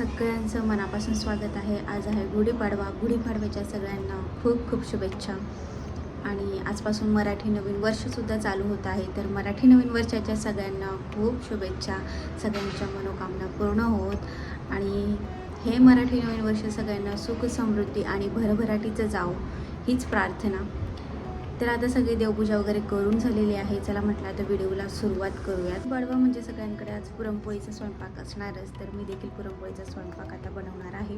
सगळ्यांचं मनापासून स्वागत आहे। आज आहे गुढीपाडवा। गुढीपाडव्याच्या सगळ्यांना खूप खूप शुभेच्छा। आणि आजपासून मराठी नवीन वर्षसुद्धा चालू होत आहे, तर मराठी नवीन वर्षाच्या सगळ्यांना खूप शुभेच्छा। सगळ्यांच्या मनोकामना पूर्ण होत आणि हे मराठी नवीन वर्ष सगळ्यांना सुख समृद्धी आणि भरभराटीचं जावो हीच प्रार्थना। तर आता सगळे देवपूजा वगैरे करून झालेली आहे। चला म्हटलं आता व्हिडिओला सुरुवात करूयात। पाडवा म्हणजे सगळ्यांकडे आज पुरणपोळीचा स्वयंपाक असणारच, तर मी देखील पुरणपोळीचा स्वयंपाक आता बनवणार आहे।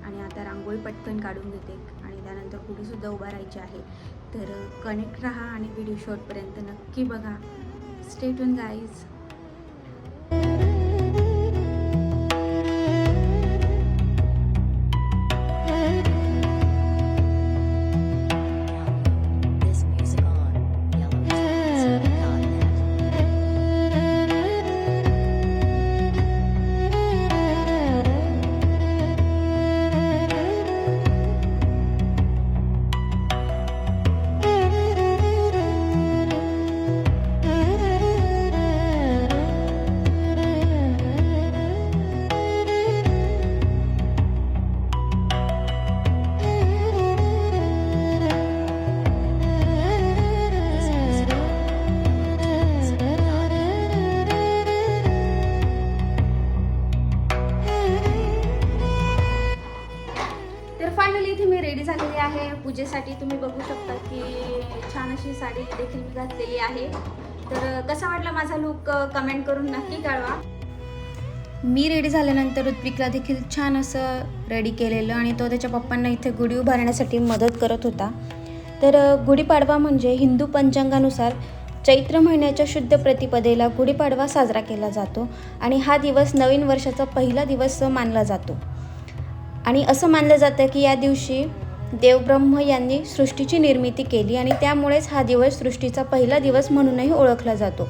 आणि आता रांगोळी पटकन काढून घेते आणि त्यानंतर गुढीसुद्धा उभारायची आहे। तर कनेक्ट राहा आणि व्हिडिओ शॉर्टपर्यंत नक्की बघा। Stay tune guys. फायनली इथे मी रेडी झालेली आहे पूजेसाठी। तुम्ही बघू शकता की छान अशी साडी देखील मी घातलेली आहे। तर कसा वाटला माझा लुक कमेंट करून नक्की कळवा। मी रेडी झाल्यानंतर ऋत्विकला देखील छान असं रेडी केलेलं आणि तो त्याच्या पप्पांना इथे गुढी उभारण्यासाठी मदत करत होता। तर गुढीपाडवा म्हणजे हिंदू पंचांगानुसार चैत्र महिन्याच्या शुद्ध प्रतिपदेला गुढीपाडवा साजरा केला जातो आणि हा दिवस नवीन वर्षाचा पहिला दिवस मानला जातो। आणि असं मानलं जातं की या दिवशी देवब्रह्म यांनी सृष्टीची निर्मिती केली आणि त्यामुळेच हा दिवस सृष्टीचा पहिला दिवस म्हणूनही ओळखला जातो।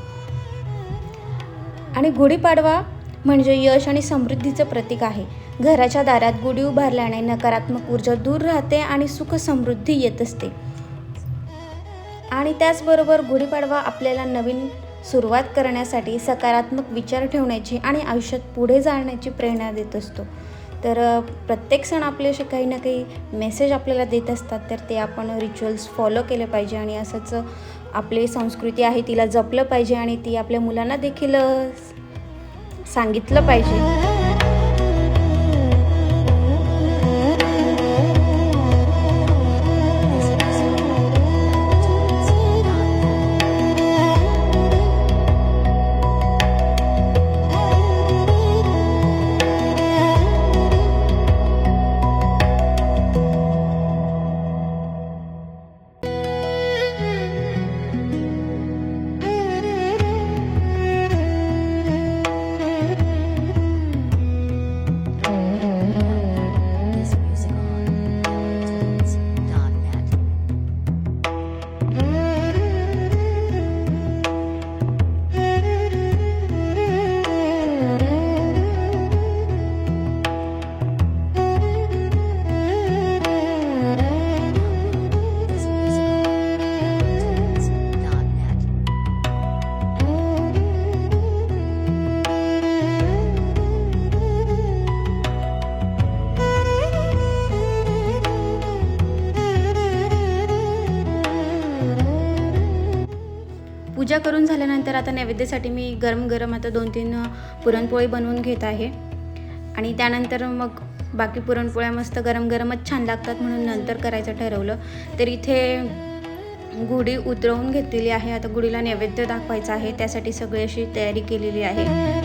आणि गुढीपाडवा म्हणजे यश आणि समृद्धीचं प्रतीक आहे। घराच्या दारात गुढी उभारल्याने नकारात्मक ऊर्जा दूर राहते आणि सुख समृद्धी येत असते। आणि त्याचबरोबर गुढीपाडवा आपल्याला नवीन सुरुवात करण्यासाठी सकारात्मक विचार ठेवण्याची आणि आयुष्यात पुढे जाण्याची प्रेरणा देत असतो। तर प्रत्येक सण आपले असे काही ना काही मेसेज आपल्याला देत असतात, तर ते आपण रिच्युअल्स फॉलो केले पाहिजे आणि असंच आपली संस्कृती आहे तिला जपलं पाहिजे आणि ती आपल्या मुलांना देखील सांगितलं पाहिजे। पूजा करून झाल्यानंतर आता नैवेद्यासाठी मी गरम गरम आता 2-3 पुरणपोळी बनवून घेत आहे आणि त्यानंतर मग बाकी पुरणपोळ्या मस्त गरम गरमच छान लागतात म्हणून नंतर करायचं ठरवलं। तर इथे गुढी उतरवून घेतलेली आहे। आता गुढीला नैवेद्य दाखवायचा आहे, त्यासाठी सगळी अशी तयारी केलेली आहे।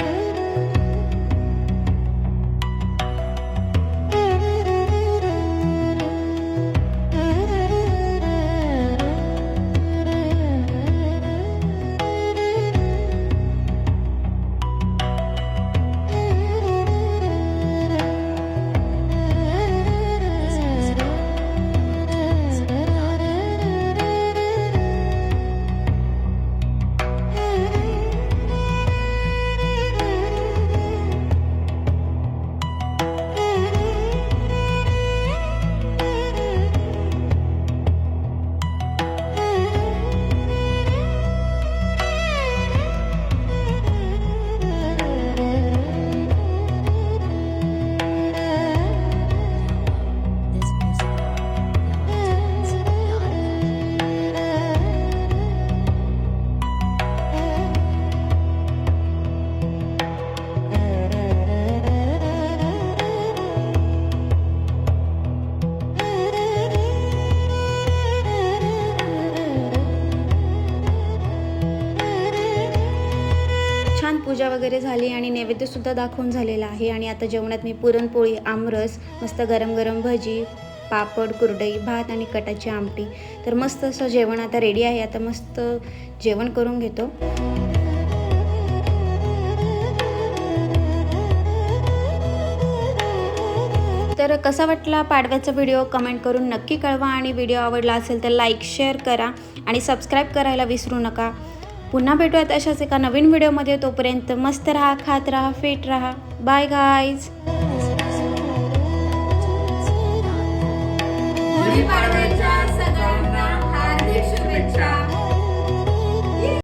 वगैरे झाली आणि नैवेद्यसुद्धा दाखवून झालेला आहे. आणि आता जेवणात मी पुरणपोळी, आमरस, मस्त गरम गरम भजी, पापड, कुरडई, भात आणि कटाची आमटी. तर मस्त असं जेवण आता रेडी आहे. आता मस्त जेवण करून घेतो. तर कसा वाटला पाडव्याचा व्हिडिओ कमेंट करून नक्की कळवा. आणि व्हिडिओ आवडला असेल तर लाईक, शेअर करा आणि सबस्क्राईब करायला विसरू नका. पुन्हा भेटूयात अशाच एका नवीन व्हिडिओमध्ये. तोपर्यंत मस्त राहा, खात राहा, फिट राहा. Bye guys. गुढीपाडव्याच्या सगळ्यांना हार्दिक शुभेच्छा.